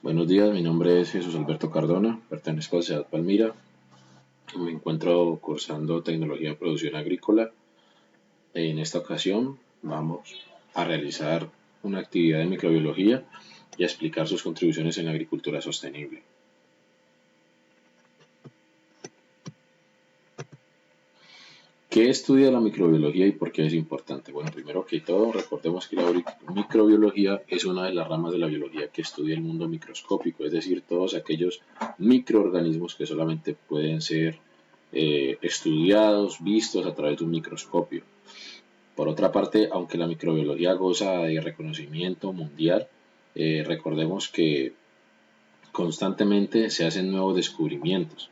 Buenos días, mi nombre es Jesús Alberto Cardona, pertenezco a la ciudad Palmira. Me encuentro cursando Tecnología en Producción Agrícola. En esta ocasión vamos a realizar una actividad de microbiología y a explicar sus contribuciones en la agricultura sostenible. ¿Qué estudia la microbiología y por qué es importante? Bueno, primero que todo, recordemos que la microbiología es una de las ramas de la biología que estudia el mundo microscópico, es decir, todos aquellos microorganismos que solamente pueden ser estudiados, vistos a través de un microscopio. Por otra parte, aunque la microbiología goza de reconocimiento mundial, recordemos que constantemente se hacen nuevos descubrimientos.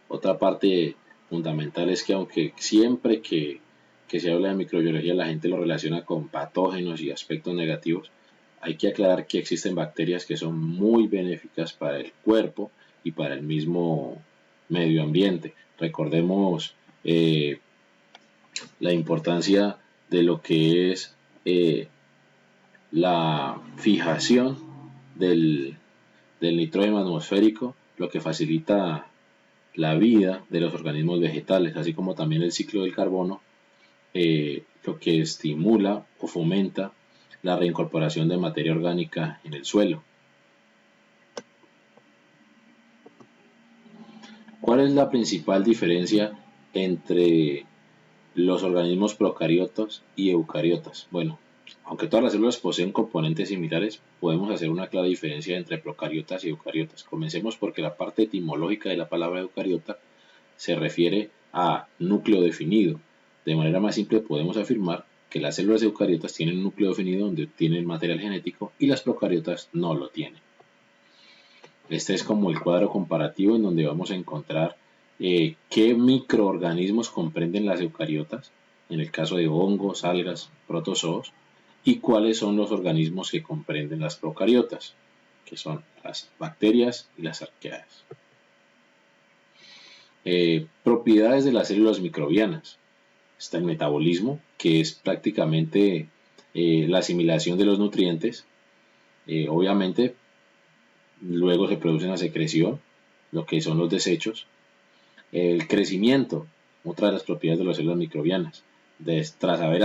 Otra parte fundamental es que aunque siempre que se habla de microbiología la gente lo relaciona con patógenos y aspectos negativos, hay que aclarar que existen bacterias que son muy benéficas para el cuerpo y para el mismo medio ambiente. Recordemos la importancia de lo que es la fijación del nitrógeno atmosférico, lo que facilita la vida de los organismos vegetales, así como también el ciclo del carbono, lo que estimula o fomenta la reincorporación de materia orgánica en el suelo. ¿Cuál es la principal diferencia entre los organismos procariotas y eucariotas? Bueno, aunque todas las células poseen componentes similares, podemos hacer una clara diferencia entre procariotas y eucariotas. Comencemos porque la parte etimológica de la palabra eucariota se refiere a núcleo definido. De manera más simple podemos afirmar que las células eucariotas tienen un núcleo definido donde tienen material genético y las procariotas no lo tienen. Este es como el cuadro comparativo en donde vamos a encontrar qué microorganismos comprenden las eucariotas, en el caso de hongos, algas, protozoos, y cuáles son los organismos que comprenden las procariotas, que son las bacterias y las arqueas. Propiedades de las células microbianas. Está el metabolismo, que es prácticamente la asimilación de los nutrientes. Obviamente, luego se produce una secreción, lo que son los desechos. El crecimiento, otra de las propiedades de las células microbianas. Tras haber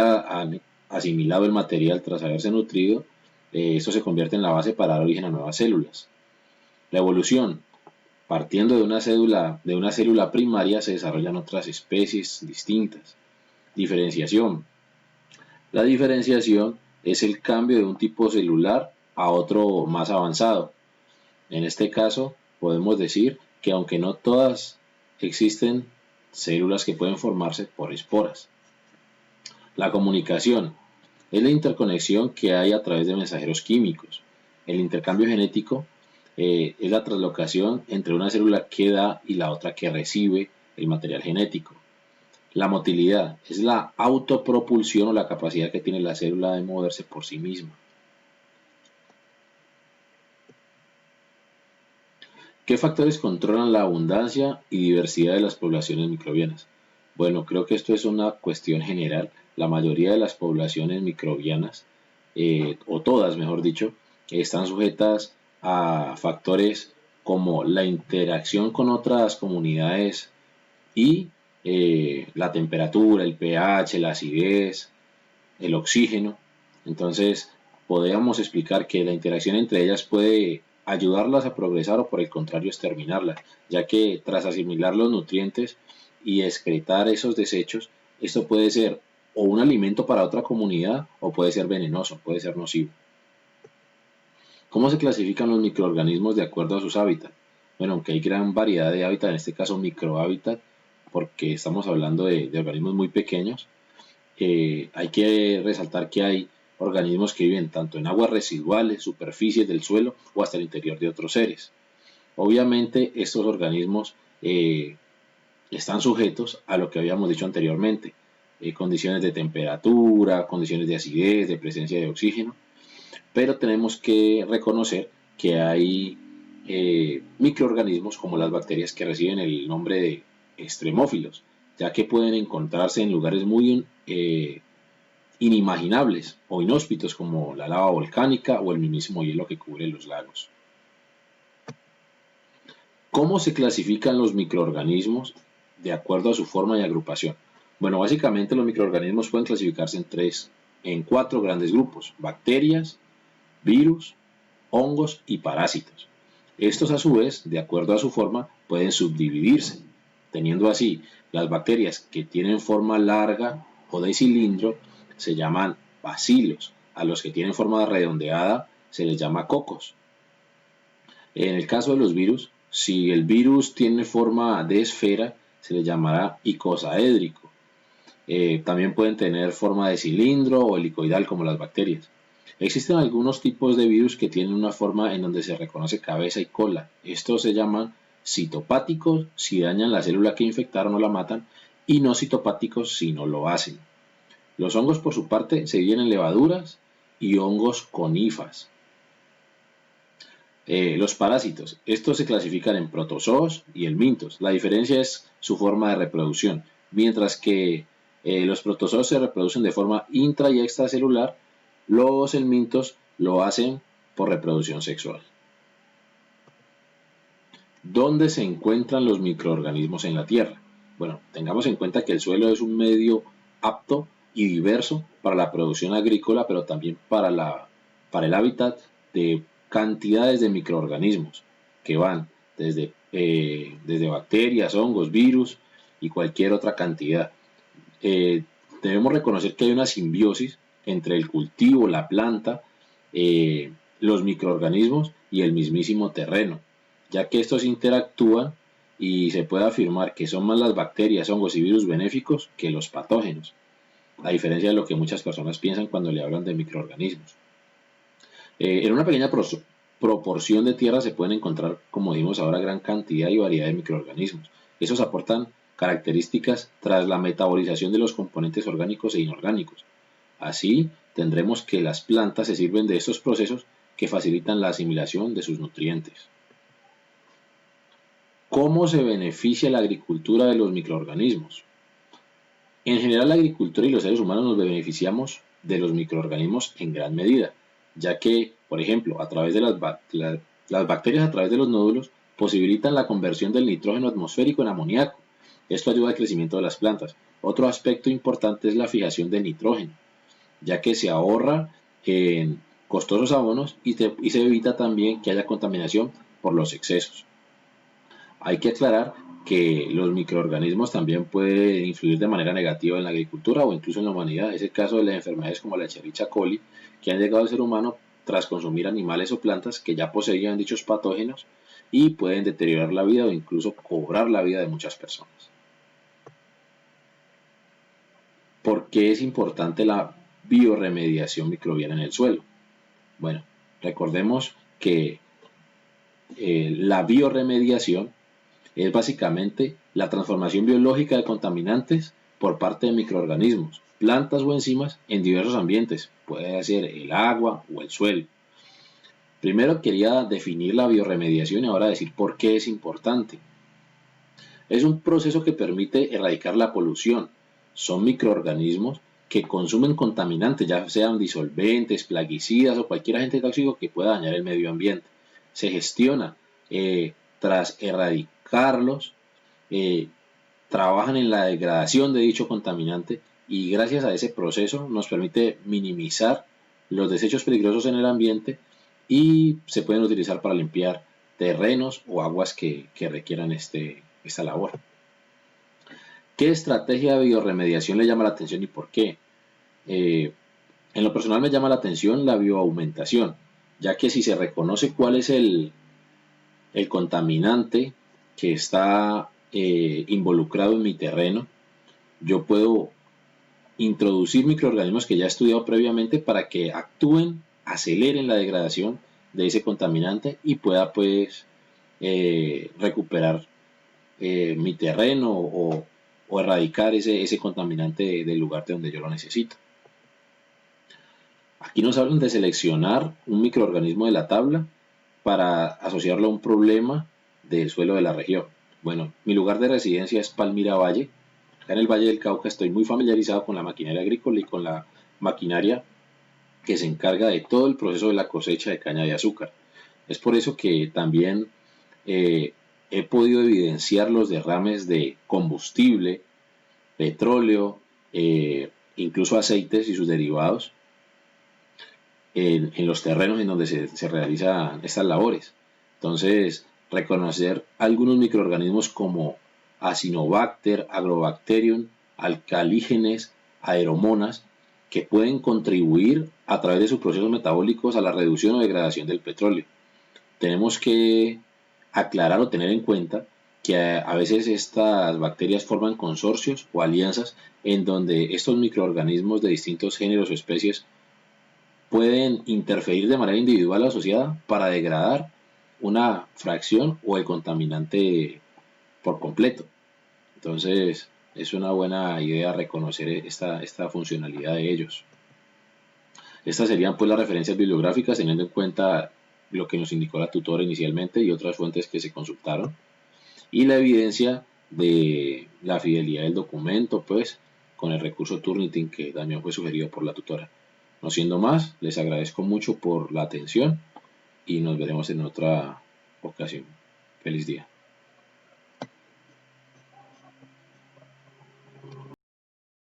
asimilado el material, tras haberse nutrido, esto se convierte en la base para dar origen a nuevas células. La evolución, partiendo de una célula primaria se desarrollan otras especies distintas. Diferenciación. La diferenciación es el cambio de un tipo celular a otro más avanzado. En este caso, podemos decir que aunque no todas existen células que pueden formarse por esporas. La comunicación es la interconexión que hay a través de mensajeros químicos. El intercambio genético es la translocación entre una célula que da y la otra que recibe el material genético. La motilidad es la autopropulsión o la capacidad que tiene la célula de moverse por sí misma. ¿Qué factores controlan la abundancia y diversidad de las poblaciones microbianas? Bueno, creo que esto es una cuestión general. La mayoría de las poblaciones microbianas, o todas mejor dicho, están sujetas a factores como la interacción con otras comunidades y la temperatura, el pH, la acidez, el oxígeno. Entonces, podríamos explicar que la interacción entre ellas puede ayudarlas a progresar o por el contrario exterminarlas, ya que tras asimilar los nutrientes y excretar esos desechos, esto puede ser o un alimento para otra comunidad o puede ser venenoso, puede ser nocivo. ¿Cómo se clasifican los microorganismos de acuerdo a sus hábitats? Bueno, aunque hay gran variedad de hábitats, en este caso microhábitat, porque estamos hablando de organismos muy pequeños, hay que resaltar que hay organismos que viven tanto en aguas residuales, superficies del suelo o hasta el interior de otros seres. Obviamente estos organismos están sujetos a lo que habíamos dicho anteriormente, condiciones de temperatura, condiciones de acidez, de presencia de oxígeno, pero tenemos que reconocer que hay microorganismos como las bacterias que reciben el nombre de extremófilos, ya que pueden encontrarse en lugares muy inimaginables o inhóspitos como la lava volcánica o el mismísimo hielo que cubre los lagos. ¿Cómo se clasifican los microorganismos de acuerdo a su forma y agrupación? Bueno, básicamente los microorganismos pueden clasificarse en cuatro grandes grupos: bacterias, virus, hongos y parásitos. Estos a su vez, de acuerdo a su forma, pueden subdividirse, teniendo así las bacterias que tienen forma larga o de cilindro se llaman bacilos, a los que tienen forma redondeada se les llama cocos. En el caso de los virus, si el virus tiene forma de esfera, se le llamará icosaédrico. También pueden tener forma de cilindro o helicoidal como las bacterias. Existen algunos tipos de virus que tienen una forma en donde se reconoce cabeza y cola. Estos se llaman citopáticos si dañan la célula que infectaron o la matan, y no citopáticos si no lo hacen. Los hongos, por su parte, se dividen en levaduras y hongos conífas. Los parásitos, estos se clasifican en protozoos y helmintos. La diferencia es su forma de reproducción. Mientras que los protozoos se reproducen de forma intra y extracelular, los helmintos lo hacen por reproducción sexual. ¿Dónde se encuentran los microorganismos en la Tierra? Bueno, tengamos en cuenta que el suelo es un medio apto y diverso para la producción agrícola, pero también para el hábitat de cantidades de microorganismos que van desde bacterias, hongos, virus y cualquier otra cantidad. Debemos reconocer que hay una simbiosis entre el cultivo, la planta, los microorganismos y el mismísimo terreno, ya que estos interactúan y se puede afirmar que son más las bacterias, hongos y virus benéficos que los patógenos, a diferencia de lo que muchas personas piensan cuando le hablan de microorganismos. En una pequeña proporción de tierra se pueden encontrar, como dijimos ahora, gran cantidad y variedad de microorganismos. Esos aportan características tras la metabolización de los componentes orgánicos e inorgánicos. Así, tendremos que las plantas se sirven de estos procesos que facilitan la asimilación de sus nutrientes. ¿Cómo se beneficia la agricultura de los microorganismos? En general, la agricultura y los seres humanos nos beneficiamos de los microorganismos en gran medida, ya que, por ejemplo, a través de las bacterias, a través de los nódulos, posibilitan la conversión del nitrógeno atmosférico en amoníaco. Esto ayuda al crecimiento de las plantas. Otro aspecto importante es la fijación de nitrógeno, ya que se ahorra en costosos abonos y se evita también que haya contaminación por los excesos. Hay que aclarar que los microorganismos también pueden influir de manera negativa en la agricultura o incluso en la humanidad. Es el caso de las enfermedades como la Escherichia coli, que han llegado al ser humano tras consumir animales o plantas que ya poseían dichos patógenos y pueden deteriorar la vida o incluso cobrar la vida de muchas personas. ¿Por qué es importante la bioremediación microbiana en el suelo? Bueno, recordemos que la bioremediación es básicamente la transformación biológica de contaminantes por parte de microorganismos, plantas o enzimas en diversos ambientes, puede ser el agua o el suelo. Primero quería definir la bioremediación y ahora decir por qué es importante. Es un proceso que permite erradicar la polución. Son microorganismos que consumen contaminantes, ya sean disolventes, plaguicidas o cualquier agente tóxico que pueda dañar el medio ambiente. Se gestiona tras erradicarlos, trabajan en la degradación de dicho contaminante y gracias a ese proceso nos permite minimizar los desechos peligrosos en el ambiente y se pueden utilizar para limpiar terrenos o aguas que requieran esta labor. ¿Qué estrategia de bioremediación le llama la atención y por qué? En lo personal me llama la atención la bioaumentación, ya que si se reconoce cuál es el contaminante que está involucrado en mi terreno, yo puedo introducir microorganismos que ya he estudiado previamente para que actúen, aceleren la degradación de ese contaminante y pueda pues recuperar mi terreno o erradicar ese contaminante del lugar de donde yo lo necesito. Aquí nos hablan de seleccionar un microorganismo de la tabla para asociarlo a un problema del suelo de la región. Bueno, mi lugar de residencia es Palmira Valle. Acá en el Valle del Cauca estoy muy familiarizado con la maquinaria agrícola y con la maquinaria que se encarga de todo el proceso de la cosecha de caña de azúcar. Es por eso que también he podido evidenciar los derrames de combustible, petróleo, incluso aceites y sus derivados en los terrenos en donde se realizan estas labores. Entonces, reconocer algunos microorganismos como Acinobacter, Agrobacterium, alcalígenes, aeromonas, que pueden contribuir a través de sus procesos metabólicos a la reducción o degradación del petróleo. Tenemos que aclarar o tener en cuenta que a veces estas bacterias forman consorcios o alianzas en donde estos microorganismos de distintos géneros o especies pueden interferir de manera individual o asociada para degradar una fracción o el contaminante por completo. Entonces, es una buena idea reconocer esta funcionalidad de ellos. Estas serían pues las referencias bibliográficas teniendo en cuenta lo que nos indicó la tutora inicialmente y otras fuentes que se consultaron y la evidencia de la fidelidad del documento pues con el recurso Turnitin que también fue sugerido por la tutora. No siendo más, les agradezco mucho por la atención y nos veremos en otra ocasión. Feliz día.